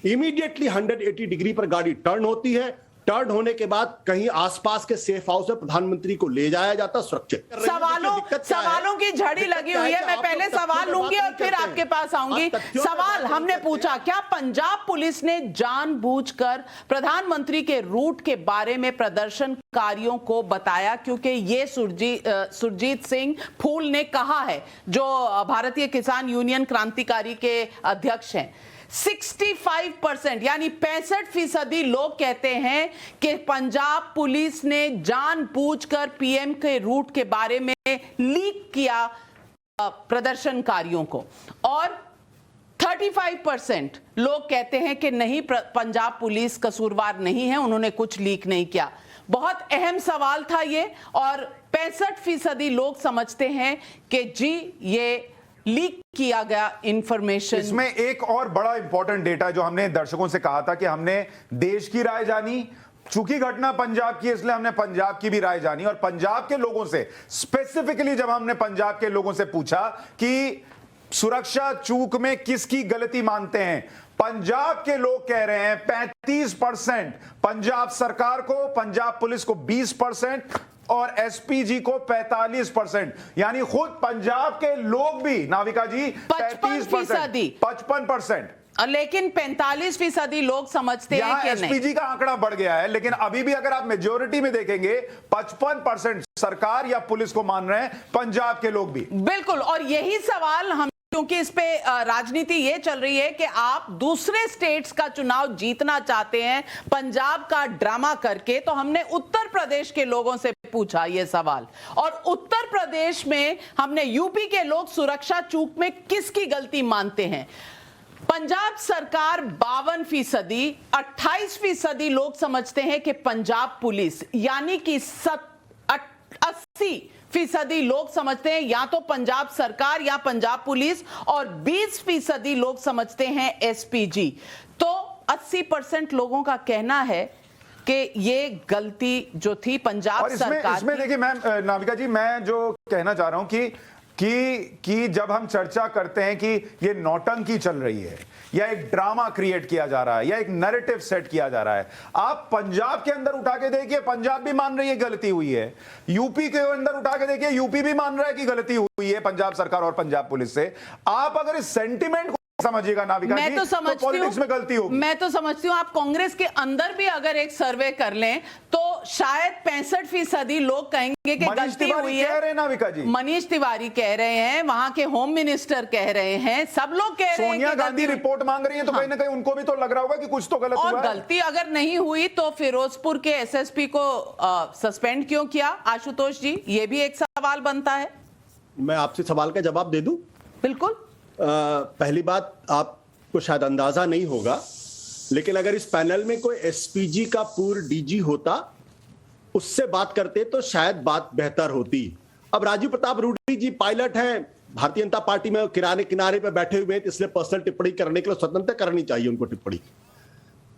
Speaker 9: इमीडिएटली 180 डिग्री पर गाड़ी टर्न होती है। टर्न होने के बाद कहीं आसपास के सेफ हाउस में प्रधानमंत्री को ले जाया जाता सुरक्षित।
Speaker 4: सवालों की झड़ी लगी हुई है। मैं पहले सवाल लूंगी और फिर आपके पास आऊंगी। सवाल हमने पूछा, क्या पंजाब पुलिस ने जानबूझकर प्रधानमंत्री के रूट के बारे में प्रदर्शनकारियों को बताया? क्योंकि ये सुरजीत सिंह फूल ने कहा है, जो भारतीय किसान यूनियन क्रांतिकारी के अध्यक्ष हैं। 65% यानी 65% लोग कहते हैं कि पंजाब पुलिस ने जानबूझकर पीएम के रूट के बारे में लीक किया प्रदर्शनकारियों को, और 35% लोग कहते हैं कि नहीं, पंजाब पुलिस कसूरवार नहीं है, उन्होंने कुछ लीक नहीं किया। बहुत अहम सवाल था ये, और 65% लोग समझते हैं कि जी ये लीक किया गया इंफॉर्मेशन।
Speaker 5: इसमें एक और बड़ा इंपॉर्टेंट डेटा जो हमने दर्शकों से कहा था कि हमने देश की राय जानी, चूंकि घटना पंजाब की इसलिए हमने पंजाब की भी राय जानी, और पंजाब के लोगों से स्पेसिफिकली जब हमने पंजाब के लोगों से पूछा कि सुरक्षा चूक में किसकी गलती मानते हैं, पंजाब के लोग कह रहे हैं 35% पंजाब सरकार को, पंजाब पुलिस को 20% और एसपीजी को 45%। यानी खुद पंजाब के लोग भी, नाविका जी, 55%,
Speaker 4: लेकिन 45% लोग समझते हैं कि
Speaker 5: एसपीजी का आंकड़ा बढ़ गया है। लेकिन अभी भी अगर आप मेजोरिटी में देखेंगे 55% सरकार या पुलिस को मान रहे हैं पंजाब के लोग भी।
Speaker 4: बिल्कुल, और यही सवाल हम, क्योंकि इस पे राजनीति ये चल रही है कि आप दूसरे स्टेट्स का चुनाव जीतना चाहते हैं पंजाब का ड्रामा करके, तो हमने उत्तर प्रदेश के लोगों से पूछा ये सवाल, और उत्तर प्रदेश में हमने यूपी के लोग सुरक्षा चूक में किसकी गलती मानते हैं। पंजाब सरकार 52%, 28% लोग समझते हैं कि पंजाब पुलिस, यानी कि 80% लोग समझते हैं या तो पंजाब सरकार या पंजाब पुलिस, और 20% लोग समझते हैं एसपीजी। तो 80% लोगों का कहना है कि ये गलती जो थी पंजाब सरकार।
Speaker 5: इसमें देखिए मैम, नाविका जी, मैं जो कहना चाह रहा हूं कि जब हम चर्चा करते हैं कि ये नौटंकी चल रही है या एक ड्रामा क्रिएट किया जा रहा है या एक नैरेटिव सेट किया जा रहा है, आप पंजाब के अंदर उठा के देखिए, पंजाब भी मान रही है गलती हुई है। यूपी के अंदर उठा के देखिए, यूपी भी मान रहा है कि गलती हुई है पंजाब सरकार और पंजाब पुलिस से। आप अगर इस सेंटिमेंट को समझिएगा नाविका जी, तो पॉलिटिक्स में गलती होगी।
Speaker 4: मैं तो समझती हूं आप कांग्रेस के अंदर भी अगर एक सर्वे कर लें तो शायद 65% लोग कहेंगे कि गलती हुई है।
Speaker 5: नाविका जी,
Speaker 4: मनीष तिवारी कह रहे हैं, वहां के होम मिनिस्टर कह रहे हैं, सब लोग कह रहे हैं।
Speaker 5: सोनिया गांधी रिपोर्ट मांग रही है, तो कहीं ना कहीं उनको भी तो लग रहा होगा कि कुछ तो गलत हुआ है।
Speaker 4: और गलती अगर नहीं हुई तो फिरोजपुर के एसएसपी को सस्पेंड क्यों किया? आशुतोष जी, ये भी एक सवाल बनता है।
Speaker 9: मैं आपसे सवाल का जवाब दे दूं?
Speaker 4: बिल्कुल।
Speaker 9: पहली बात, आपको शायद अंदाजा नहीं होगा, लेकिन अगर इस पैनल में कोई एसपीजी का पूर्व डीजी होता, उससे बात करते तो शायद बात बेहतर होती। अब राजीव प्रताप रूडी जी पायलट हैं, भारतीय जनता पार्टी में किनारे पे बैठे हुए हैं, इसलिए पर्सनल टिप्पणी करने के लिए स्वतंत्र करनी चाहिए उनको टिप्पणी।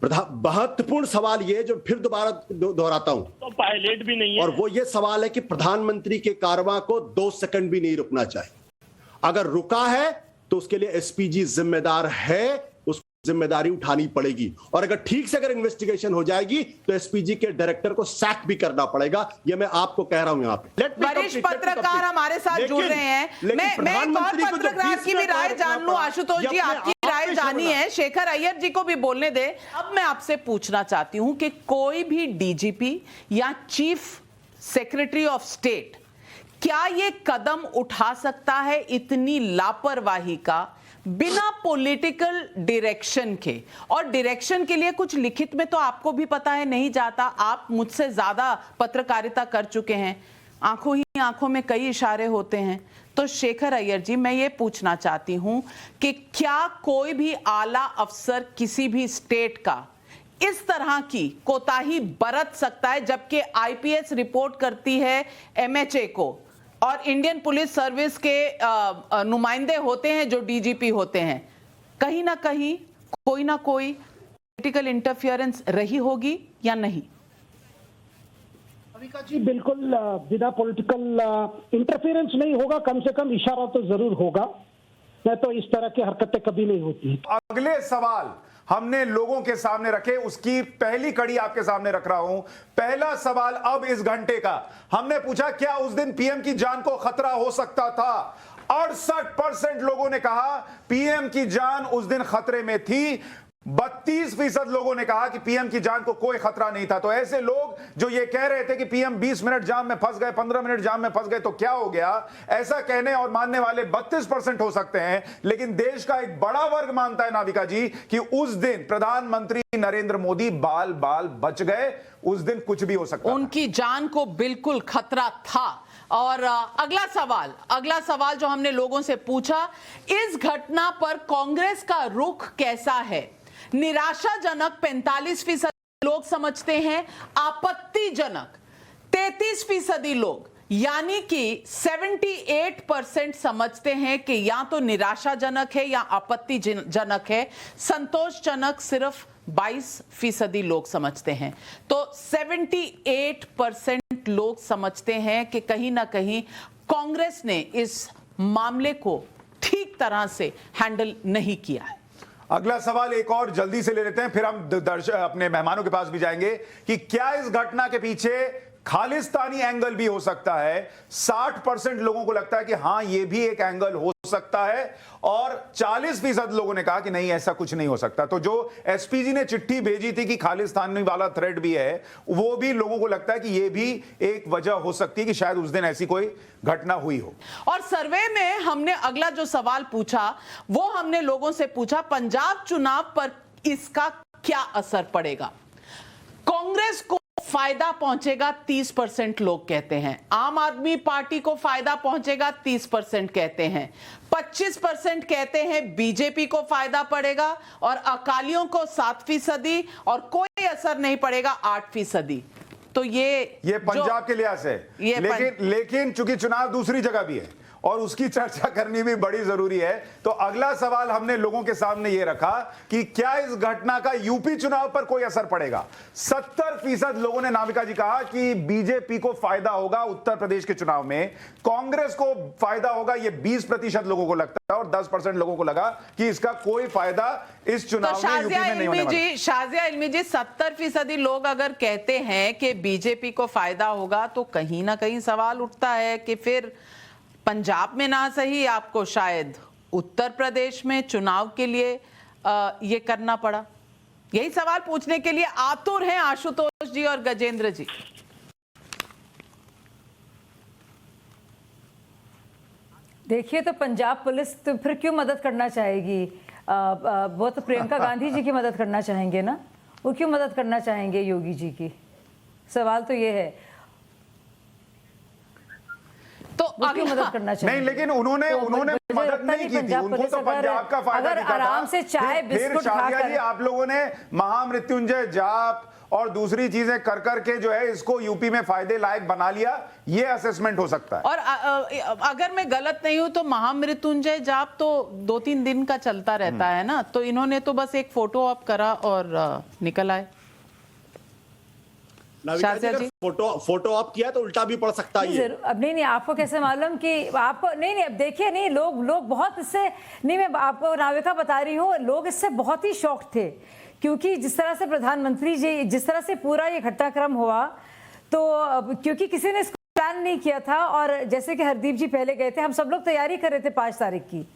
Speaker 9: महत्वपूर्ण सवाल ये जो फिर दोबारा दोहराता हूं,
Speaker 6: तो पायलट भी नहीं है,
Speaker 9: और वो ये सवाल है कि प्रधानमंत्री के कारवां को 2 सेकंड भी नहीं रुकना चाहिए। अगर रुका है तो उसके लिए एसपीजी जिम्मेदार है, जिम्मेदारी उठानी पड़ेगी और अगर ठीक से अगर इन्वेस्टिगेशन हो जाएगी तो एसपीजी के डायरेक्टर को सैक भी करना पड़ेगा। ये मैं आपको कह रहा हूं यहाँ पे।
Speaker 4: वरिष्ठ पत्रकार हमारे साथ जुड़ रहे हैं। मैं एक और पत्रकार की भी राय जान लूं। आशुतोष जी, आपकी राय जानी है, शेखर अय्यर जी को भी बोलने दे। अब मैं आपसे पूछना चाहती हूं कि कोई भी डीजीपी या चीफ सेक्रेटरी ऑफ स्टेट क्या ये कदम उठा सकता है इतनी लापरवाही का, बिना पॉलिटिकल डायरेक्शन के? और डायरेक्शन के लिए कुछ लिखित में तो आपको भी पता है नहीं जाता, आप मुझसे ज्यादा पत्रकारिता कर चुके हैं, आंखों ही आंखों में कई इशारे होते हैं। तो शेखर अय्यर जी, मैं ये पूछना चाहती हूं कि क्या कोई भी आला अफसर किसी भी स्टेट का इस तरह की कोताही बरत सकता है, जबकि आईपीएस रिपोर्ट करती है एमएचए को और इंडियन पुलिस सर्विस के नुमाइंदे होते हैं जो डीजीपी होते हैं? कहीं ना कहीं कोई ना कोई पॉलिटिकल इंटरफियरेंस रही होगी या नहीं?
Speaker 8: अविका जी, बिल्कुल बिना पॉलिटिकल इंटरफेरेंस नहीं होगा, कम से कम इशारा तो जरूर होगा, नहीं तो इस तरह की हरकतें कभी नहीं होती।
Speaker 5: अगले सवाल हमने लोगों के सामने रखे, उसकी पहली कड़ी आपके सामने रख रहा हूं। पहला सवाल अब इस घंटे का, हमने पूछा क्या उस दिन पीएम की जान को खतरा हो सकता था? 68% लोगों ने कहा पीएम की जान उस दिन खतरे में थी। 32% लोगों ने कहा कि पीएम की जान को कोई खतरा नहीं था। तो ऐसे लोग जो ये कह रहे थे कि पीएम 20 मिनट जाम में फंस गए, 15 मिनट जाम में फंस गए तो क्या हो गया, ऐसा कहने और मानने वाले 32% हो सकते हैं। लेकिन देश का एक बड़ा वर्ग मानता है नाविका जी कि उस दिन प्रधानमंत्री नरेंद्र मोदी बाल बाल बच गए, उस दिन कुछ भी हो सकता है।
Speaker 4: उनकी जान को बिल्कुल खतरा था। और अगला सवाल जो हमने लोगों से पूछा, इस घटना पर कांग्रेस का रुख कैसा है? निराशाजनक 45% लोग समझते हैं, आपत्तिजनक 33% लोग, यानी कि 78% समझते हैं कि या तो निराशाजनक है या आपत्तिजनक है। संतोषजनक सिर्फ 22% लोग समझते हैं। तो 78% लोग समझते हैं कि कहीं ना कहीं कांग्रेस ने इस मामले को ठीक तरह से हैंडल नहीं किया है।
Speaker 5: अगला सवाल एक और जल्दी से ले लेते हैं, फिर हम अपने मेहमानों के पास भी जाएंगे कि क्या इस घटना के पीछे खालिस्तानी एंगल भी हो सकता है? 60% लोगों को लगता है कि हां ये भी एक एंगल हो सकता है और 40% लोगों ने कहा कि नहीं ऐसा कुछ नहीं हो सकता। तो जो एसपीजी ने चिट्ठी भेजी थी कि खालिस्तानी वाला थ्रेड भी है, वो भी लोगों को लगता है कि ये भी एक वजह हो सकती है कि शायद उस दिन ऐसी कोई घटना हुई हो।
Speaker 4: और सर्वे में हमने अगला जो सवाल पूछा वो हमने लोगों से पूछा, पंजाब चुनाव पर इसका क्या असर पड़ेगा? कांग्रेस को फायदा पहुंचेगा 30% लोग कहते हैं, आम आदमी पार्टी को फायदा पहुंचेगा 30% कहते हैं, 25% कहते हैं बीजेपी को फायदा पड़ेगा और अकालियों को 7% और कोई असर नहीं पड़ेगा 8%। तो ये
Speaker 5: पंजाब के लिहाज से, लेकिन चूंकि चुनाव दूसरी जगह भी है और उसकी चर्चा करनी भी बड़ी जरूरी है, तो अगला सवाल हमने लोगों के सामने यह रखा कि क्या इस घटना का यूपी चुनाव पर कोई असर पड़ेगा? 70% लोगों ने नाविका जी कहा कि बीजेपी को फायदा होगा उत्तर प्रदेश के चुनाव में, कांग्रेस को फायदा होगा, यह 20% लोगों को लगता है और 10% लोगों को लगा कि इसका कोई फायदा इस चुनाव में यूपी में नहीं होने वाला।
Speaker 4: शाजिया इल्मी जी, 70% लोग अगर कहते हैं कि बीजेपी को फायदा होगा तो कहीं ना कहीं सवाल उठता है कि फिर पंजाब में ना सही, आपको शायद उत्तर प्रदेश में चुनाव के लिए ये करना पड़ा। यही सवाल पूछने के लिए आतुर हैं आशुतोष जी और गजेंद्र जी।
Speaker 10: देखिए, तो पंजाब पुलिस तो फिर क्यों मदद करना चाहेगी? वो तो प्रियंका गांधी जी की मदद करना चाहेंगे ना, वो क्यों मदद करना चाहेंगे योगी जी की? सवाल तो ये है।
Speaker 4: तो
Speaker 10: क्यों मदद करना चाहिए?
Speaker 5: नहीं, लेकिन उन्होंने मदद नहीं की थी, उनको तो पंजाब का फायदा
Speaker 10: अगर आराम से चाय बिस्कुट खाकर
Speaker 5: आप लोगों ने महामृत्युंजय जाप और दूसरी चीजें कर करके जो है इसको यूपी में फायदे लायक बना लिया, ये असेसमेंट हो सकता है।
Speaker 4: और अगर मैं गलत नहीं हूं तो महामृत्युंजय जाप तो 2-3 दिन का चलता रहता है ना, तो इन्होंने तो बस एक फोटो ऑप करा और निकल आए।
Speaker 9: नाविका जी, अगर फोटो ऑफ किया तो उल्टा भी पड़ सकता है ये।
Speaker 10: अब नहीं, आपको कैसे मालूम कि आपको नहीं, अब देखिए, नहीं, लोग बहुत इससे, नहीं, मैं आपको नाविका बता रही हूँ, लोग इससे बहुत ही शॉक्ड थे, क्योंकि जिस तरह से प्रधानमंत्री जी, जिस तरह से पूरा ये घटनाक्रम हुआ, तो क्योंकि किसी ने इसको प्लान नहीं किया था, और जैसे कि हरदीप जी पहले गए थे, हम सब लोग तैयारी कर रहे थे 5 तारीख की,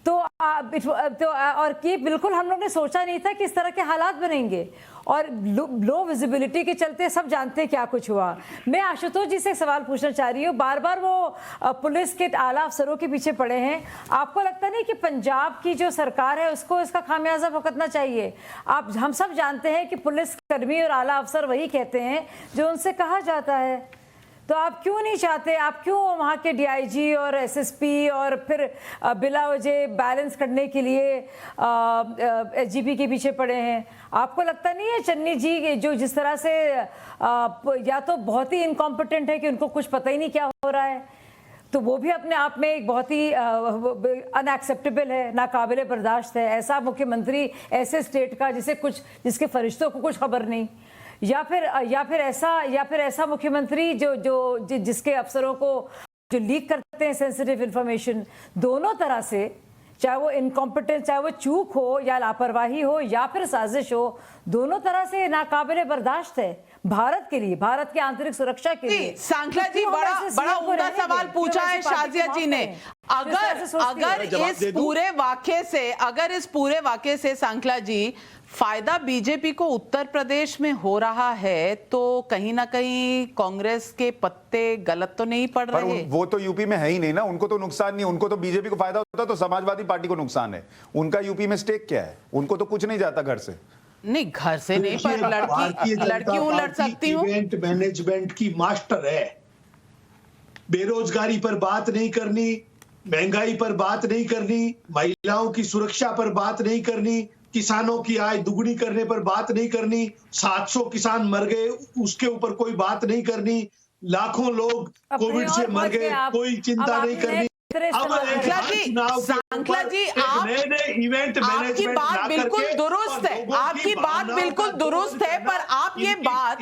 Speaker 10: तो और कि बिल्कुल हम लोग ने सोचा नहीं था कि इस तरह के हालात बनेंगे, और लो विजिबिलिटी के चलते सब जानते हैं क्या कुछ हुआ। मैं आशुतोष जी से सवाल पूछना चाह रही हूँ, बार बार वो पुलिस के आला अफसरों के पीछे पड़े हैं, आपको लगता नहीं कि पंजाब की जो सरकार है उसको इसका खामियाजा भुगतना चाहिए? हम सब जानते हैं कि पुलिस कर्मी और आला अफसर वही कहते हैं जो उनसे कहा जाता है, तो आप क्यों नहीं चाहते, आप क्यों वहाँ के डीआईजी और एसएसपी और फिर बिला वजह बैलेंस करने के लिए एसजीपी के पीछे पड़े हैं? आपको लगता नहीं है चन्नी जी जो जिस तरह से या तो बहुत ही इनकॉम्पिटेंट है कि उनको कुछ पता ही नहीं क्या हो रहा है, तो वो भी अपने आप में एक बहुत ही अनएक्सेप्टेबल है, नाकाबिले बर्दाश्त है, ऐसा मुख्यमंत्री ऐसे स्टेट का जिसके फरिश्तों को कुछ खबर नहीं, या फिर ऐसा मुख्यमंत्री जिसके अफसरों को जो लीक करते हैं सेंसिटिव इंफॉर्मेशन, दोनों तरह से, चाहे वो इनकॉम्पिटेंस, चाहे वो चूक हो या लापरवाही हो या फिर साजिश हो, दोनों तरह से नाकाबिले बर्दाश्त है भारत के लिए, भारत की आंतरिक सुरक्षा के लिए।
Speaker 4: सांखला जी बड़ा उम्दा सवाल पूछा है शाजिया जी ने। अगर इस पूरे वाकये से सांखला जी फायदा बीजेपी को उत्तर प्रदेश में हो रहा है, तो कहीं ना कहीं कांग्रेस के पत्ते गलत तो नहीं पड़ रहे?
Speaker 5: वो तो यूपी में है ही नहीं ना, उनको तो नुकसान नहीं, उनको तो बीजेपी को फायदा होता तो समाजवादी पार्टी को नुकसान है। उनका यूपी में स्टेक क्या है? उनको तो कुछ नहीं जाता घर से।
Speaker 4: नहीं, घर से नहीं, पर लड़की लड़ सकती हूँ।
Speaker 11: इवेंट मैनेजमेंट की मास्टर है। बेरोजगारी पर बात नहीं करनी, महंगाई पर बात नहीं करनी, महिलाओं की सुरक्षा पर बात नहीं करनी, किसानों की आय दुगनी करने पर बात नहीं करनी, 700 किसान मर गए उसके ऊपर कोई बात नहीं करनी, लाखों लोग कोविड से मर गए, कोई चिंता नहीं करनी।
Speaker 4: सांखला जी, आपकी बात बिल्कुल दुरुस्त है, आपकी बात बिल्कुल दुरुस्त है, पर आप ये बात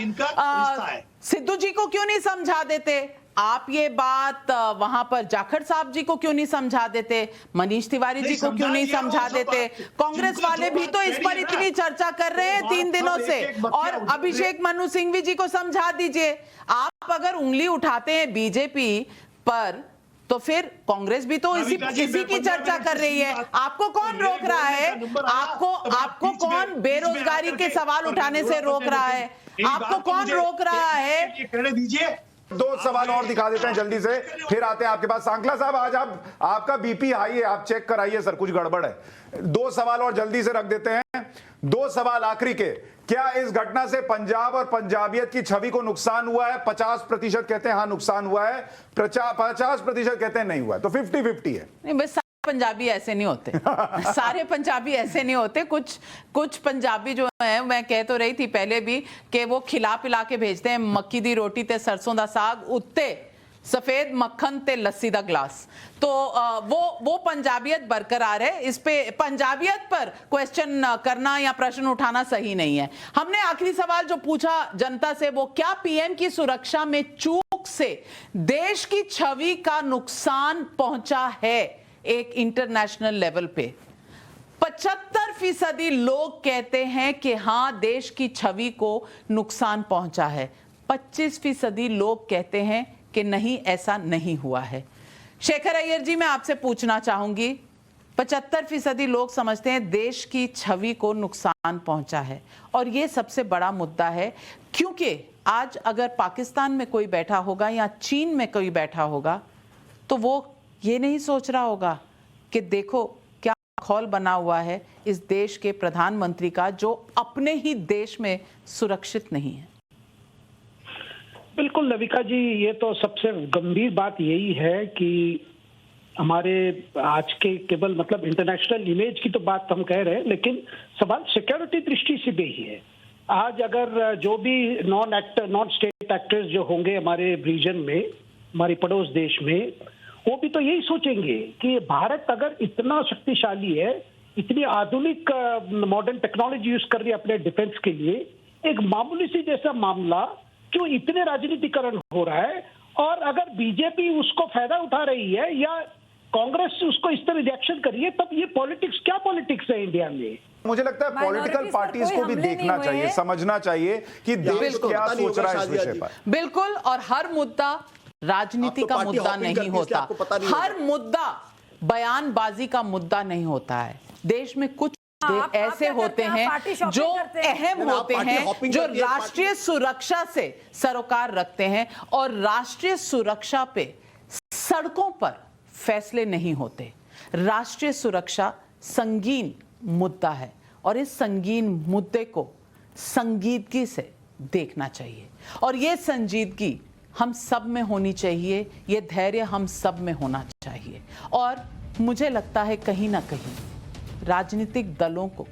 Speaker 4: सिद्धू जी को क्यों नहीं समझा देते? आप ये बात वहां पर जाखड़ साहब जी को क्यों नहीं समझा देते? मनीष तिवारी जी को क्यों नहीं समझा देते? कांग्रेस वाले भी तो इस पर इतनी चर्चा कर रहे हैं 3 दिनों से, और अभिषेक मनु सिंघवी जी को समझा दीजिए। आप अगर उंगली उठाते हैं बीजेपी पर, तो फिर कांग्रेस भी तो इसी की चर्चा कर रही है। आपको कौन रोक रहा है? आपको कौन बेरोजगारी के सवाल उठाने से रोक रहा है? आपको कौन रोक रहा है?
Speaker 11: कहने दीजिए।
Speaker 5: 2 सवाल और दिखा देते हैं जल्दी से, फिर आते हैं आपके पास। सांखला साहब, आज आपका बीपी हाई है, आप चेक कराइए सर, कुछ गड़बड़ है। 2 सवाल और जल्दी से रख देते हैं। 2 सवाल आखिरी के। क्या इस घटना से पंजाब और पंजाबियत की छवि को नुकसान हुआ है? 50% कहते हैं हाँ नुकसान हुआ है, 50% कहते हैं नहीं हुआ है, तो 50-50 है।
Speaker 4: नहीं, बस पंजाबी ऐसे नहीं होते। सारे पंजाबी ऐसे नहीं होते। कुछ पंजाबी जो है, मैं कह तो रही थी पहले भी कि वो खिला पिला के भेजते हैं, मक्की दी रोटी ते सरसों दा साग, उत्ते सफेद मक्खन ते लस्सी दा ग्लास। तो वो पंजाबियत बरकरार है। इस पे पंजाबियत पर क्वेश्चन करना या प्रश्न उठाना सही नहीं है। हमने आखिरी सवाल जो पूछा जनता से, वो क्या पीएम की सुरक्षा में चूक से देश की छवि का नुकसान पहुंचा है एक इंटरनेशनल लेवल पे? 75% लोग कहते हैं कि हाँ, देश की छवि को नुकसान पहुंचा है। 25% लोग कहते हैं कि नहीं, ऐसा नहीं हुआ है। शेखर अय्यर जी, मैं आपसे पूछना चाहूंगी, 75% लोग समझते हैं देश की छवि को नुकसान पहुंचा है, और ये सबसे बड़ा मुद्दा है, क्योंकि आज अगर पाकिस्तान में कोई बैठा होगा या चीन में कोई बैठा होगा, तो वो ये नहीं सोच रहा होगा कि देखो क्या माहौल बना हुआ है इस देश के प्रधानमंत्री का, जो अपने ही देश में सुरक्षित नहीं है।
Speaker 8: बिल्कुल नविका जी, ये तो सबसे गंभीर बात यही है कि हमारे आज के केवल मतलब इंटरनेशनल इमेज की तो बात हम कह रहे हैं, लेकिन सवाल सिक्योरिटी दृष्टि से भी है। आज अगर जो भी नॉन स्टेट एक्टर्स जो होंगे हमारे रीजन में, हमारे पड़ोस देश में, वो भी तो यही सोचेंगे कि भारत अगर इतना शक्तिशाली है, इतनी आधुनिक मॉडर्न टेक्नोलॉजी यूज कर रही है अपने डिफेंस के लिए, एक मामूली सी जैसा मामला क्यों इतने राजनीतिकरण हो रहा है? और अगर बीजेपी उसको फायदा उठा रही है या कांग्रेस उसको इस तरह रिएक्शन कर रही है, तब ये पॉलिटिक्स क्या पॉलिटिक्स है इंडिया में?
Speaker 5: मुझे लगता है पॉलिटिकल पार्टीज को भी देखना चाहिए, समझना चाहिए कि देश क्या सोच रहा है इस विषय पर।
Speaker 4: बिल्कुल, और हर मुद्दा राजनीति का मुद्दा नहीं होता, हर मुद्दा बयानबाजी का मुद्दा नहीं होता है। देश में कुछ ऐसे होते हैं जो अहम होते हैं, जो राष्ट्रीय सुरक्षा से सरोकार रखते हैं, और राष्ट्रीय सुरक्षा पे सड़कों पर फैसले नहीं होते। राष्ट्रीय सुरक्षा संगीन मुद्दा है और इस संगीन मुद्दे को संजीदगी से देखना चाहिए, और ये संजीदगी हम सब में होनी चाहिए, ये धैर्य हम सब में होना चाहिए। और मुझे लगता है कहीं ना कहीं राजनीतिक दलों को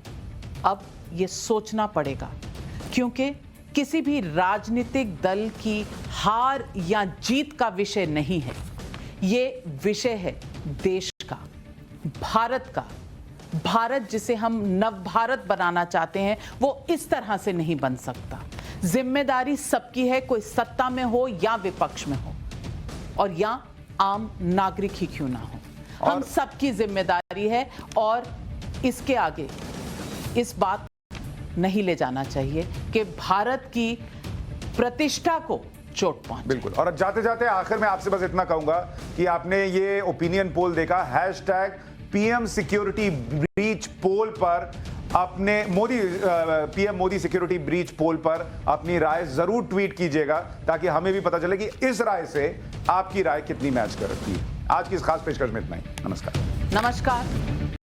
Speaker 4: अब ये सोचना पड़ेगा, क्योंकि किसी भी राजनीतिक दल की हार या जीत का विषय नहीं है, ये विषय है देश का, भारत का। भारत जिसे हम नव भारत बनाना चाहते हैं वो इस तरह से नहीं बन सकता। जिम्मेदारी सबकी है, कोई सत्ता में हो या विपक्ष में हो, और या आम नागरिक ही क्यों ना हो, हम सबकी जिम्मेदारी है। और इसके आगे इस बात नहीं ले जाना चाहिए कि भारत की प्रतिष्ठा को चोट पहुंचे।
Speaker 5: बिल्कुल। और जाते जाते आखिर में आपसे बस इतना कहूंगा कि आपने ये ओपिनियन पोल देखा, #PM सिक्योरिटी ब्रीच पोल पर अपने पीएम मोदी सिक्योरिटी ब्रीच पोल पर अपनी राय जरूर ट्वीट कीजिएगा, ताकि हमें भी पता चले कि इस राय से आपकी राय कितनी मैच करती है। आज की इस खास पेशकश में इतना ही। नमस्कार।
Speaker 4: नमस्कार।